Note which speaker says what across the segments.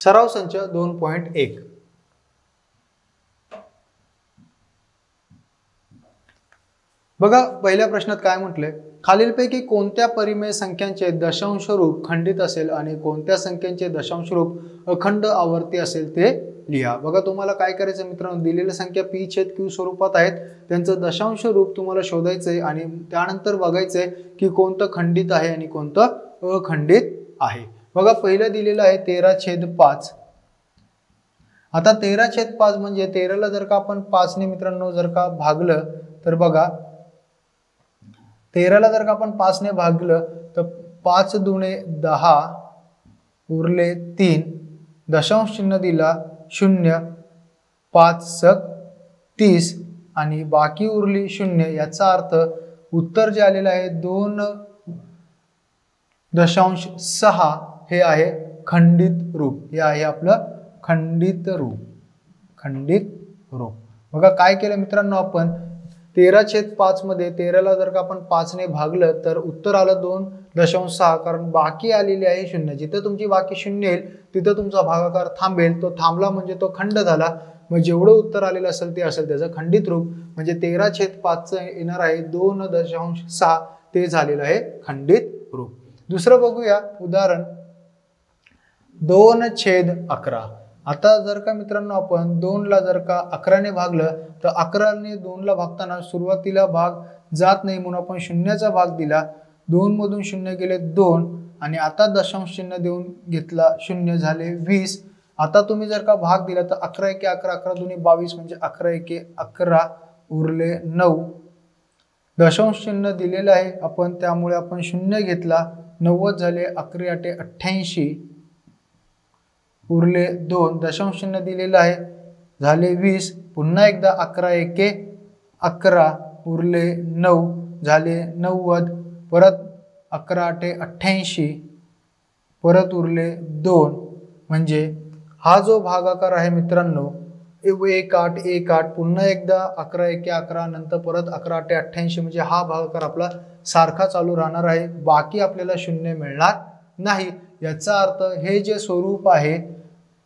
Speaker 1: सराव संच 2.1 बघा पहिल्या प्रश्नात काय म्हटले, खालीलपैकी कोणत्या परिमेय संख्यांचे दशांश रूप खंडित असेल आणि कोणत्या संख्यांचे दशांश रूप अखंड आवर्ती असेल ते लिहा। बघा तुम्हाला काय करायचं मित्रांनो, दिलेल्या संख्या p/q स्वरूपात आहेत, त्यांचं दशांश रूप तुम्हाला शोधायचंय आणि त्यानंतर बघायचंय की कोणतं खंडित आहे आणि कोणतं अखंडित आहे। बघा पहिलं दिलेलं आहे 13/5। आता 13/5 म्हणजे 13ला जर का आपण 5 ने मित्रांनो जर का भागलं तर बघा 13ला जर का आपण 5 ने भागलं तर 5 दुणे 10 उरले 3, दशांश चिन्ह दिला 0, 5 सक 30 आणि बाकी उरली 0। याचा अर्थ उत्तर जे आलेलं आहे 2.6 हे आहे खंडित रूप। हे आहे आपलं खंडित रूप। बघा काय केलं मित्रांनो, आपण 13/5 मध्ये 13ला जर का आपण 5 ने भागलं तर उत्तर आलं 2.6, कारण बाकी आलेली आहे 0। जिथे तुमची बाकी 0 येईल तिथे तुमचा भागाकार थांबेल, तो थांबला म्हणजे तो खंड झाला। मग जेवढं उत्तर आलेलं असेल ते असेल त्याचं खंडित रूप, म्हणजे 13/5 येणार आहे 2.6, ते झालेलं आहे खंडित रूप। दुसरं बघूया उदाहरण 2/11। आता जर का मित्रांनो आपण 2ला जर का 11 ने भागलं तर 11 ने 2ला भागताना सुरुवातीला भाग जात नाही म्हणून आपण 0चा भाग दिला, 2 मधून 0 गेले 2 आणि आता दशांश चिन्ह देऊन घेतला 0 झाले 20। आता तुम्ही जर का भाग दिला तर 11 एके 11, 11 दुणे 22 म्हणजे 11 एके 11 उरले 9, दशांश चिन्ह दिलेलं आहे आपण त्यामुळे आपण 0 घेतला, 90 झाले, 11 8 88 उरले 2, दशांश चिन्ह दिलेलं आहे झाले 20, पुन्हा एकदा 11 एके 11 उरले 9 झाले 90, परत 11 8 88 परत उरले 2, म्हणजे हा जो भागाकार आहे मित्रांनो 1 8 1 8, पुन्हा एकदा 11 एके 11 नंतर परत 11 8 88, म्हणजे हा भागाकार आपला सारखा चालू राहणार आहे, बाकी आपल्याला 0 मिळणार नाही। याचा अर्थ हे जे स्वरूप आहे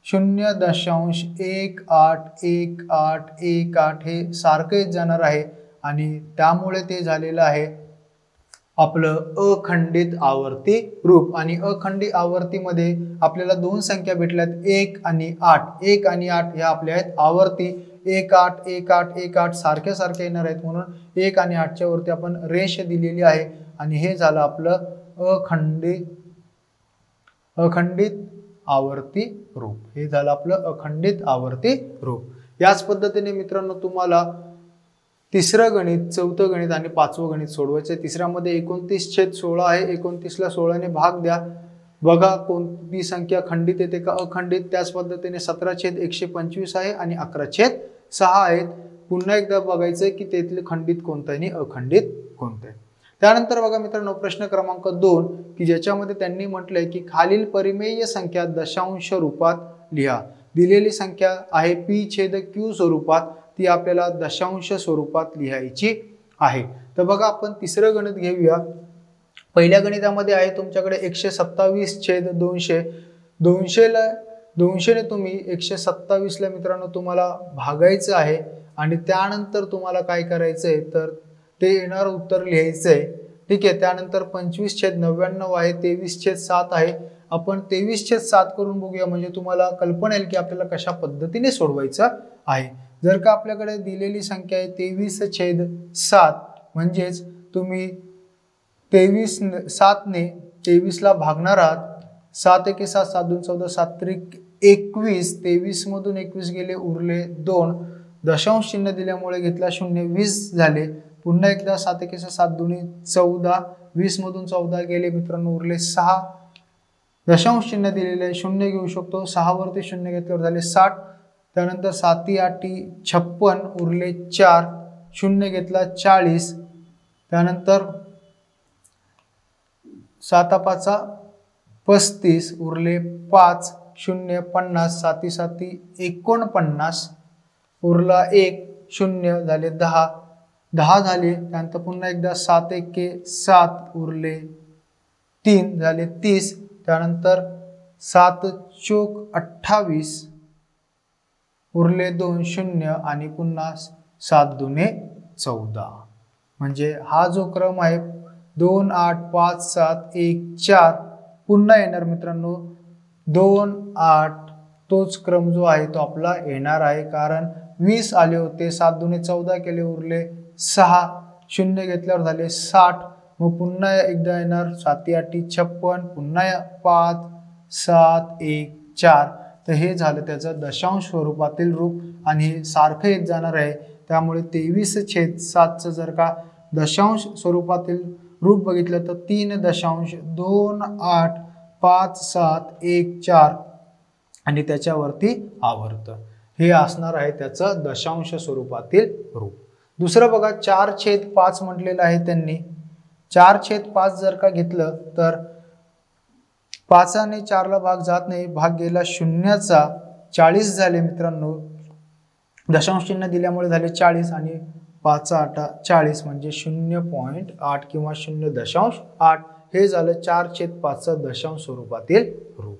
Speaker 1: 0.181818 हे सारखेच जाणार आहे आणि त्यामुळे ते झालेलं आहे आपलं अखंडित आवर्ती रूप। आणि अखंडित आवर्तीमध्ये आपल्याला दोन संख्या भेटल्यात 1 आणि 8। 1 आणि 8 ह्या आपल्या आहेत आवर्ती, 1 8 1 8 1 8 सारखे सारखे येणार आहेत, म्हणून 1 आणि 8च्या वरती आपण रेष दिलेली आहे आणि हे झालं आपलं अखंडित आवर्ती रूप। हे झालं आपलं अखंडित आवर्ती रूप। याच पद्धतीने मित्रांनो तुम्हाला तिसरं गणित, चौथं गणित आणि पाचवं गणित सोडवायचं आहे। तिसऱ्यामध्ये 29/16 आहे, 29ला 16 ने भाग द्या, बघा कोणती संख्या खंडित येते का अखंडित। त्याच पद्धतीने 17/125 आहे आणि 11/6 आहेत। पुन्हा एकदा बघायचंय की त्यातले खंडित कोणतं आणि अखंडित कोणतं आहे। त्यानंतर बघा मित्रांनो प्रश्न क्रमांक 2 की ज्याच्यामध्ये त्यांनी म्हटलंय की खालील परिमेय संख्या दशांश रूपात लिहा। दिलेली संख्या आहे p/q स्वरूपात, ती आपल्याला दशांश स्वरूपात लिहायची आहे। तर बघा आपण तिसरं गणित घेऊया। पहिल्या गणितामध्ये आहे तुमच्याकडे 127/200। 200 ने तुम्ही 127ला मित्रांनो तुम्हाला भागायचं आहे आणि त्यानंतर तुम्हाला काय करायचंय तर ते येणार उत्तर लिहायचंय, ठीक आहे। त्यानंतर 25/99 आहे, 23/7 आहे, आपण 23/7 करून बघूया म्हणजे तुम्हाला कल्पना येईल की आपल्याला कशा पद्धतीने सोडवायचं आहे। जर का आपल्याकडे दिलेली संख्या आहे 23/7 म्हणजेच तुम्ही 7 ने 23ला भागणार आहात, 7 एके 7 7 2 14 7 त्रिक 21, 23 मधून 21 गेले उरले 2, दशांश चिन्ह दिल्यामुळे घेतला 0, 20 झाले, पुन्हा एकदा 7 एके 7 2 14, 20 मधून 14 गेले मित्रांनो उरले 6, दशांश चिन्ह दिलेले आहे 0 घेऊ शकतो, 6 वरती 0 घेतल्यावर झाले 60, त्यानंतर 7 8 56 उरले 4, 0 घेतला 40, त्यानंतर 7 5 35 उरले 5, 0 50, 7 7 49 उरला 1, 0 झाले 10, 10 झाले, त्यानंतर पुन्हा एकदा 7 एके 7 उरले 3 झाले 30, त्यानंतर 7 चोक 28 उरले 2 शून्य आणि पुन्हा 7 दुने 14. म्हणजे हा जो क्रम आहे 2 8 5 7 1 4 पुन्हा येणार मित्रांनो 2 8 तोच क्रम जो आहे तो आपला येणार आहे, कारण 20 आले होते, 7 दुने 14 केले उरले 6, शून्य घेतल्यावर झाले 60. मग पुन्हा एकदा येणार 7 8 56, पुन्हा 5 7 1 4. तर हे झालं त्याचं दशांश स्वरूपातील रूप आणि हे सारखं येत जाणार आहे. त्यामुळे 23/7 जर का दशांश स्वरूपातील रूप बघितलं तर 3.285714 आणि त्याच्यावरती आवर्त हे असणार आहे त्याचं दशांश स्वरूपातील रूप. दुसरं बघा 4/5 म्हटलेलं आहे त्यांनी. 4/5 जर का घेतलं तर 5 ने 4 ला भाग जात नाही, भाग गेला शून्याचा, 40 झाले मित्रांनो. दशांश चिन्ह दिल्यामुळे झाले 40 आणि 5 8 40 म्हणजे 0.8 किंवा 0.8 हे झालं 4/5 दशांश स्वरूपातील रूप.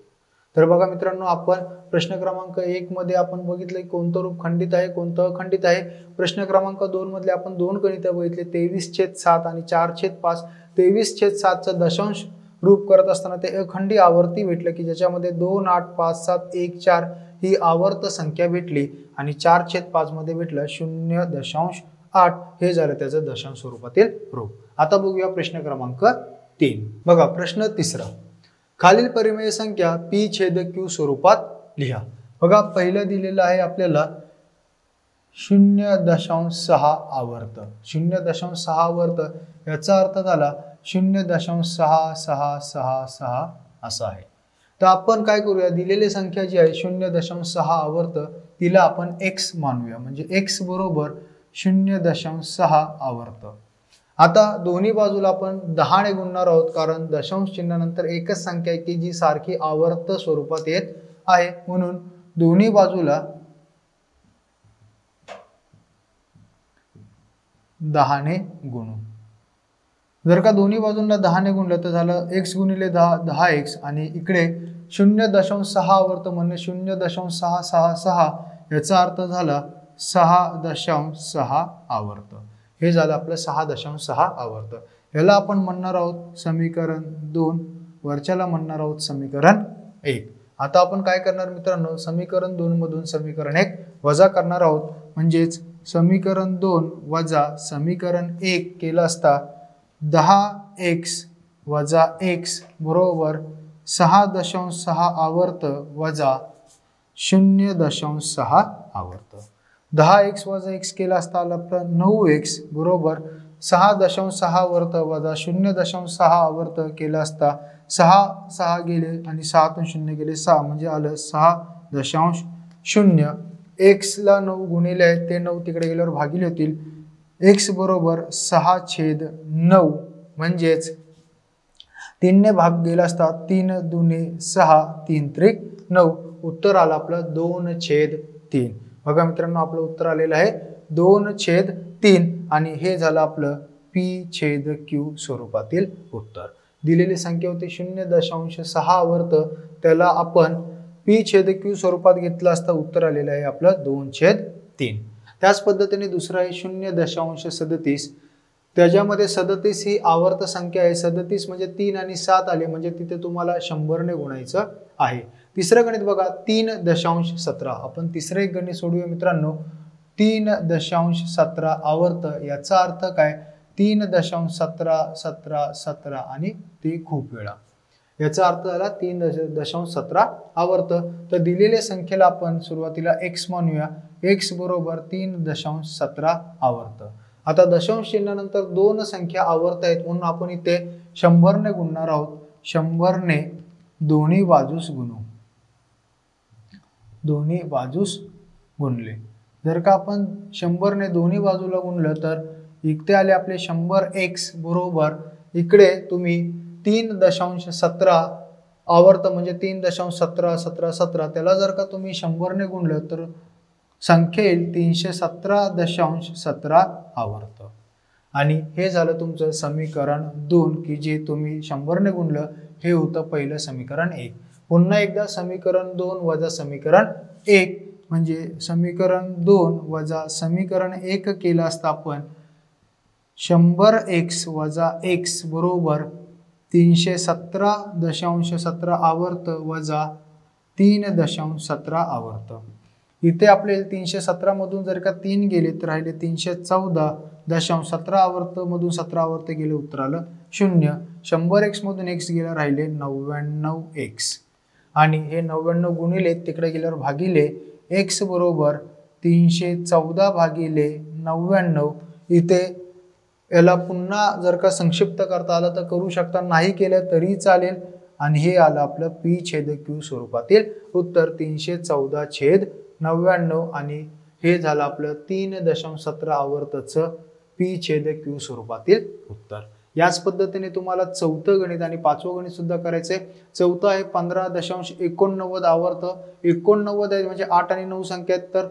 Speaker 1: तर बघा मित्रांनो, आपण प्रश्न क्रमांक 1 मध्ये आपण बघितले कोणतं रूप खंडित आहे, कोणतं अखंडित आहे. प्रश्न क्रमांक 2 मधले आपण दोन गणित बघितले 23/7 आणि 4/5. 23/7 दशांश रूप करत असताना ते अखंडी आवर्ती भेटलं की ज्याच्यामध्ये 2 8 5 7 1 4 ही आवर्त संख्या भेटली आणि 4/5 मध्ये भेटलं 0.8 हे झालं त्याचं दशांश स्वरूपातील रूप. आता बघूया प्रश्न क्रमांक 3. बघा प्रश्न 3. खालील परिमेय संख्या p/q स्वरूपात लिहा. बघा पहिलं दिलेलं आहे आपल्याला 0.6 आवर्त. 0.6 आवर्त याचा अर्थ झाला 0.6666 असा आहे. तर आपण काय करूया, दिलेली संख्या जी आहे 0.6 आवर्त तिला आपण x मानूया, म्हणजे x बरोबर 0.6 आवर्त. आता दोन्ही बाजूला आपण 10 ने गुणणार आहोत, कारण दशांश चिन्हानंतर एकच संख्या आहे की जी सारखी आवर्त स्वरूपात येत आहे, म्हणून दोन्ही बाजूला 10 ने गुणू. जर का दोन्ही बाजूंना 10 ने गुणलं तर झालं x गुणिले 10 10x आणि इकडे 0.6 आवर्त म्हणजे 0.666 याचा अर्थ झाला 6.6 आवर्त. हे झालं आपलं 6.6 आवर्त. याला आपण म्हणणार आहोत समीकरण 2, वरच्याला म्हणणार आहोत समीकरण 1. आता आपण काय करणार मित्रांनो, समीकरण 2 मधून समीकरण 1 वजा करणार आहोत, म्हणजेच समीकरण 2 वजा समीकरण 1 केलं असता 10x वजा x बरोबर 6.6 आवर्त वजा 0.6 आवर्त. 10x वजा x केला असता आपलं 9x बरोबर 6.6 आवर्त वजा 0.6 आवर्त केला असता 6 गेले आणि 6तून 0 गेले 6 म्हणजे आलं 6.0. x ला 9 गुणिले आहेत ते 9 तिकडे गेल्यावर भागिले होतील. x बरोबर 6/9 म्हणजेच 3 ने भाग गेला असता 3 दुने 6 3 त्रिक 9. उत्तर आलं आपलं 2/3. बघा मित्रांनो, आपलं उत्तर आलेलं आहे 2/3 आणि हे झालं आपलं p/q स्वरूपातील उत्तर. दिलेली संख्या होती 0.6 आवर्त, त्याला आपण p/q स्वरूपात घेतलं असता उत्तर आलेलं आहे आपलं 2/3. त्याच पद्धतीने दुसरं आहे 0.37. त्याच्यामध्ये 37 ही आवर्त संख्या आहे. 37 म्हणजे 3 आणि 7 आले म्हणजे तिथे तुम्हाला 100 ने गुणायचं आहे. तिसरं गणित बघा 3.17. आपण तिसरं एक गणित सोडूया मित्रांनो. 3.17 आवर्त याचा अर्थ काय, 3.17 आणि ते खूप वेळा, याचा अर्थ झाला 3.17 आवर्त. तर दिलेल्या संख्येला आपण सुरुवातीला x मानूया. x बरोबर 3.17 आवर्त. आता दशांश चिन्हानंतर दोन संख्या आवर्त आहेत म्हणून आपण इथे 100 ने गुणणार आहोत. 100 ने दोन्ही बाजूस गुणू. दोन्ही बाजूस गुणले. जर का आपण 100 ने दोन्ही बाजूला गुणलं तर इकडे आले आपले 100x बरोबर इकडे तुम्ही 3.17 आवर्त म्हणजे 3.17 त्याला जर का तुम्ही 100 ने गुणलं तर संख्या येईल 317.17 आवर्त. आणि हे झालं तुमचं समीकरण 2 की जे तुम्ही 100 ने गुणलं हे होतं पहिलं समीकरण 1. पुन्हा एकदा समीकरण 2 वजा समीकरण 1 म्हणजे समीकरण 2 वजा समीकरण 1 केलं असता आपण 100x वजा x बरोबर 317.17 आवर्त वजा 3.17 आवर्त. इथे आपल्याला 317 मधून जर का 3 गेले तर राहिले 314.17 आवर्त मधून 17 आवर्त गेले उत्तर आलं 0. 100x मधून x गेला राहिले 99x आणि हे 99 गुणिले तिकडे गेल्यावर भागिले x बरोबर 314 भागिले 99. इथे याला पुन्हा जर का संक्षिप्त करता आलं तर करू शकता, नाही केलं तरी चालेल आणि हे आलं आपलं p/q स्वरूपातील उत्तर 314/99 आणि हे झालं आपलं 3.17 आवर्तचं p/q स्वरूपातील उत्तर. याच पद्धतीने तुम्हाला चौथं गणित आणि पाचवं गणित सुद्धा करायचंय. चौथं आहे 15.89 आवर्त. 89 आहे म्हणजे 8 आणि 9 संख्या आहेत, तर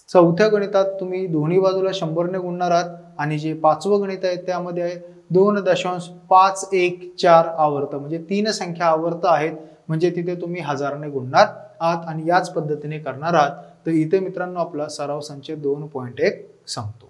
Speaker 1: चौथ्या गणितात तुम्ही दोन्ही बाजूला 100 ने गुणणार आहात आणि जे पाचवं गणित आहे त्यामध्ये आहे 2.514 आवर्त म्हणजे 3 संख्या आवर्त आहेत म्हणजे तिथे तुम्ही 1000 ने गुणणार आहात आणि याच पद्धतीने करणार आहात. तर इथे मित्रांनो आपला सराव संच 2.1 संपतो.